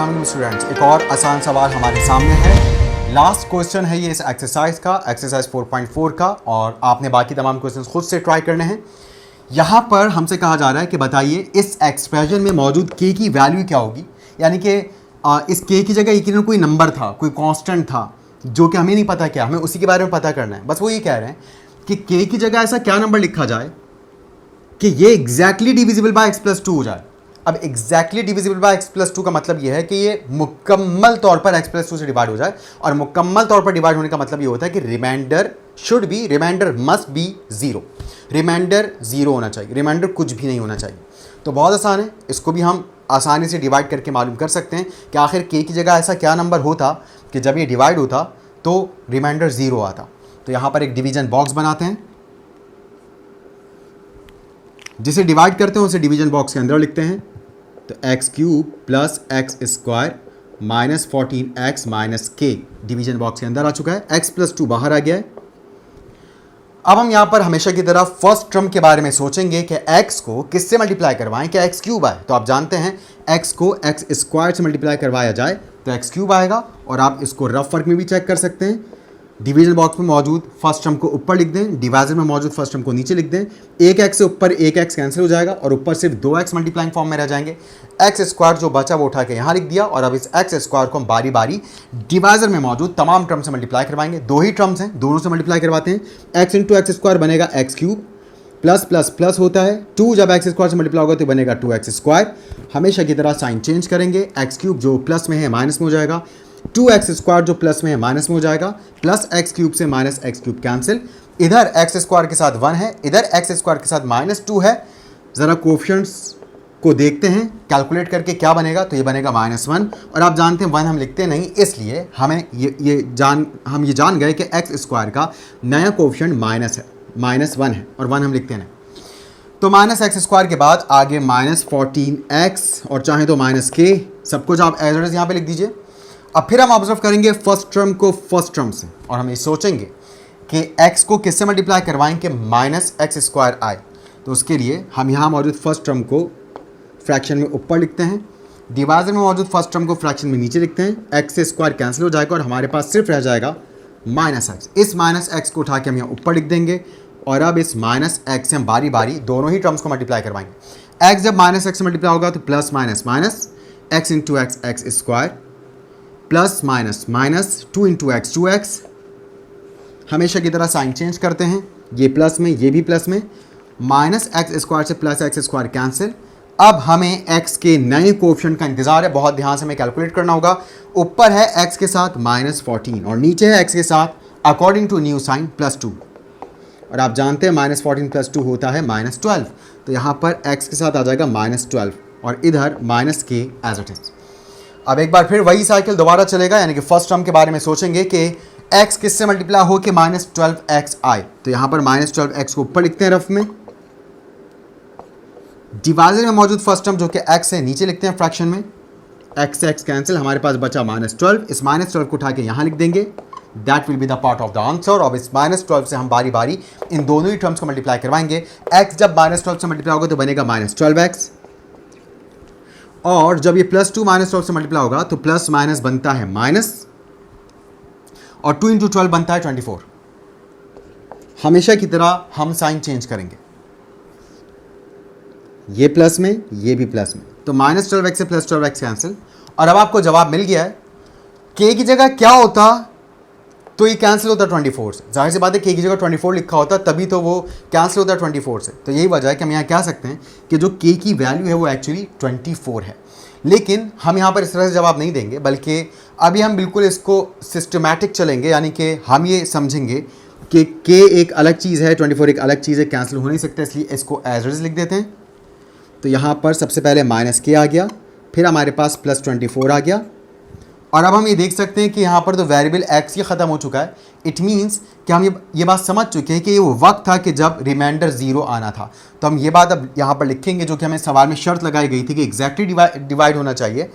अस्सलाम वालेकुम स्टूडेंट्स, एक और आसान सवाल हमारे सामने है। लास्ट क्वेश्चन है ये इस एक्सरसाइज का, एक्सरसाइज 4.4 का, और आपने बाकी तमाम क्वेश्चंस खुद से ट्राई करने हैं। यहाँ पर हमसे कहा जा रहा है कि बताइए इस एक्सप्रेशन में मौजूद के की वैल्यू क्या होगी। यानी कि इस के की जगह यकीनन कोई नंबर था, कोई कांस्टेंट था जो कि हमें नहीं पता क्या, हमें उसी के बारे में पता करना है। बस वो ये कह रहे हैं कि के की जगह ऐसा क्या नंबर लिखा जाए कि ये एग्जैक्टली डिविजिबल बाय x+2 हो जाए। अब एग्जैक्टली डिविजिबल बाय x+2 का मतलब ये है कि ये मुकम्मल तौर पर x+2 से डिवाइड हो जाए, और मुकम्मल तौर पर डिवाइड होने का मतलब ये होता है कि रिमाइंडर मस्ट बी 0। रिमाइंडर 0 होना चाहिए, रिमाइंडर कुछ भी नहीं होना चाहिए। तो बहुत आसान है, इसको भी हम आसानी से डिवाइड करके मालूम कर सकते हैं कि आखिर के की जगह ऐसा क्या नंबर होता कि जब ये डिवाइड होता तो रिमाइंडर 0 आता। तो यहाँ पर एक डिवीजन बॉक्स बनाते हैं, जिसे डिवाइड करते हैं उसे डिवीजन बॉक्स के अंदर लिखते हैं। तो x³ plus x² minus 14x minus k division box के अंदर आ चुका है। x+2 बाहर आ गया है। अब हम यहाँ पर हमेशा की तरह फर्स्ट टर्म के बारे में सोचेंगे कि x को किससे मल्टीप्लाई करवाएं कि x³ आए। तो आप जानते हैं x को x² से मल्टीप्लाई करवाया जाए तो x³ आएगा, और आप इसको रफ फर्क में भी चेक कर सकते हैं। डिवीजन बॉक्स में मौजूद फर्स्ट टर्म को ऊपर लिख दें, डिवाइजर में मौजूद फर्स्ट टर्म को नीचे लिख दें। एक x से ऊपर एक x कैंसिल हो जाएगा और ऊपर सिर्फ 2x मल्टीप्लाइंग फॉर्म में रह जाएंगे। x² जो बचा वो उठा के यहाँ लिख दिया, और अब इस x² को हम बारी बारी डिवाइजर में मौजूद तमाम टर्म से मल्टीप्लाई करवाएंगे। दो ही टर्म्स हैं, दोनों से मल्टीप्लाई करवाते हैं। x इंटू x² बनेगा x³ प्लस प्लस प्लस होता है 2, जब x² से मल्टीप्लाई होगा तो बनेगा 2x²। हमेशा की तरह साइन चेंज करेंगे, x³ जो प्लस में है माइनस में हो जाएगा, 2x² जो प्लस में है माइनस में हो जाएगा, प्लस x³ से माइनस x³ कैंसिल। इधर x² के साथ 1 है, इधर x² के साथ -2 है। ज़रा कोफिशिएंट्स को देखते हैं कैलकुलेट करके क्या बनेगा। तो ये बनेगा -1, और आप जानते हैं 1 हम लिखते नहीं, इसलिए हमें हम ये जान गए कि x² का नया कोफिशिएंट -1 है, और 1 हम लिखते नहीं। तो -x² के बाद आगे -14x और चाहे तो -k, सब कुछ आप एज इट इज यहाँ पे लिख दीजिए। अब फिर हम ऑब्जर्व करेंगे फर्स्ट टर्म को फर्स्ट टर्म से, और हम ये सोचेंगे कि x को किससे मल्टीप्लाई करवाएं कि -x² आए। तो उसके लिए हम यहाँ मौजूद फर्स्ट टर्म को फ्रैक्शन में ऊपर लिखते हैं, डिवाइजर में मौजूद फर्स्ट टर्म को फ्रैक्शन में नीचे लिखते हैं। x² कैंसिल हो जाएगा और हमारे पास सिर्फ रह जाएगा -x। इस -x को उठा के हम यहाँ ऊपर लिख देंगे, और अब इस -x से हम बारी बारी दोनों ही टर्म्स को मल्टीप्लाई करवाएंगे। x जब -x से मल्टीप्लाई होगा तो plus minus minus x into x² plus minus minus 2 into x 2x। हमेशा की तरह साइन चेंज करते हैं, ये प्लस में ये भी प्लस में, -x² से प्लस x² कैंसिल। अब हमें x के नए कोफिशिएंट का इंतजार है, बहुत ध्यान से हमें कैलकुलेट करना होगा। ऊपर है x के साथ -14 और नीचे है x के साथ अकॉर्डिंग टू न्यू साइन +2, और आप जानते हैं -14 + 2 होता है -12। तो यहाँ पर x के साथ आ जाएगा -12 और इधर -k एज इट इज। अब एक बार फिर वही साइकिल दोबारा चलेगा, यानी कि फर्स्ट टर्म के बारे में सोचेंगे कि x किससे मल्टीप्लाई हो कि -12x आए। तो यहाँ पर -12x को ऊपर लिखते हैं रफ में, डिवाइजर में मौजूद फर्स्ट टर्म जो कि x है नीचे लिखते हैं फ्रैक्शन में। x से x कैंसिल, हमारे पास बचा -12। इस -12 को उठा के यहाँ लिख देंगे, that will be the part of the answer. अब इस -12 से हम बारी बारी इन दोनों ही टर्म्स को मल्टीप्लाई करवाएंगे। x जब -12 से मल्टीप्लाई होगा तो बनेगा -12x, और जब ये +2 -12 से मल्टीप्लाई होगा तो प्लस माइनस बनता है माइनस, और 2 इंटू 12 बनता है 24। हमेशा की तरह हम साइन चेंज करेंगे, ये प्लस में ये भी प्लस में, तो -12x से +12x कैंसिल। और अब आपको जवाब मिल गया है। k की जगह क्या होता तो ये कैंसिल होता 24 से। जाहिर सी बात है k की जगह 24 लिखा होता तभी तो वो कैंसिल होता 24 से। तो यही वजह है कि हम यहाँ कह सकते हैं कि जो k की वैल्यू है वो एक्चुअली 24 है। लेकिन हम यहाँ पर इस तरह से जवाब नहीं देंगे, बल्कि अभी हम बिल्कुल इसको सिस्टमैटिक चलेंगे, यानी कि हम ये समझेंगे कि k एक अलग चीज़ है, 24 एक अलग चीज़ है, कैंसिल हो नहीं सकता, इसलिए इसको एज इट इज लिख देते हैं। तो यहाँ पर सबसे पहले -k आ गया, फिर हमारे पास +24 आ गया, और अब हम ये देख सकते हैं कि यहाँ पर तो वेरिएबल x ही ख़त्म हो चुका है। इट मीन्स कि हम ये बात समझ चुके हैं कि ये वो वक्त था कि जब रिमाइंडर 0 आना था। तो हम ये बात अब यहाँ पर लिखेंगे, जो कि हमें सवाल में शर्त लगाई गई थी कि एग्जैक्टली डिवाइड होना चाहिए।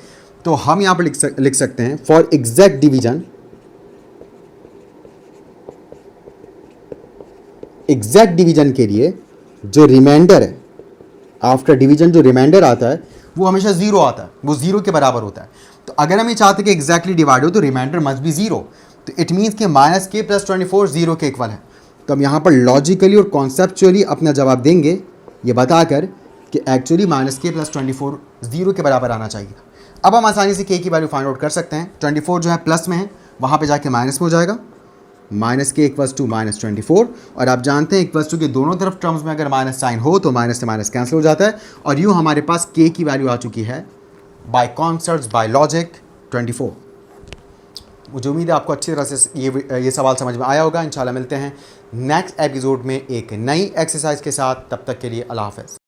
तो हम यहाँ पर लिख सकते हैं for exact division, exact division के लिए जो रिमाइंडर है, आफ्टर डिवीजन जो रिमाइंडर आता है वो हमेशा ज़ीरो आता है, वो ज़ीरो के बराबर होता है। तो अगर हम ये चाहते हैं कि एग्जैक्टली डिवाइड हो तो रिमाइंडर मस्ट बी ज़ीरो। तो इट मीन्स कि माइनस के प्लस 24 ज़ीरो के इक्वल है। तो हम यहाँ पर लॉजिकली और कॉन्सेप्चुअली अपना जवाब देंगे ये बताकर कि एक्चुअली माइनस के प्लस 24 ज़ीरो के बराबर आना चाहिए। अब हम आसानी से के की वैल्यू फाइंड आउट कर सकते हैं। 24 जो है प्लस में है, वहाँ पे जाके माइनस में हो जाएगा, माइनस के इक्वल्स टू माइनस 24। और आप जानते हैं इक्वल्स टू के दोनों तरफ टर्म्स में अगर माइनस साइन हो तो माइनस से माइनस कैंसिल हो जाता है। और यूँ हमारे पास के की वैल्यू आ चुकी है बाय कॉन्सेप्ट्स बाय लॉजिक 24। मुझे उम्मीद है आपको अच्छी तरह से ये सवाल समझ में आया होगा। इंशाल्लाह मिलते हैं नेक्स्ट एपिसोड में एक नई एक्सरसाइज के साथ। तब तक के लिए अल्लाह हाफ़िज़।